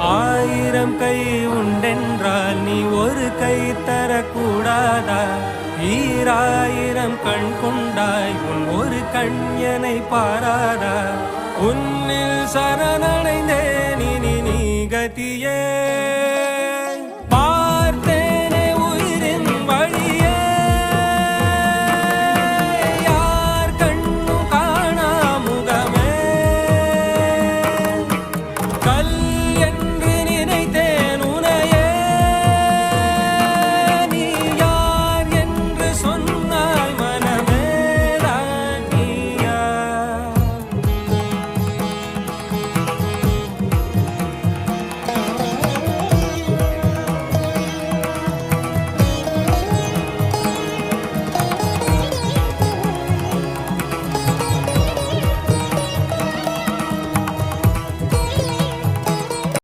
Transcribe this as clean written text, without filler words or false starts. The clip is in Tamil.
ஆயிரம் கை உண்டென்றால் நீ ஒரு கை தரக்கூடாதா? ஈராயிரம் கண் கொண்டாய் உன் ஒரு கண்யனை பாராதா? உன்னில் சரணடைந்தேன் இனி நீ கதியே.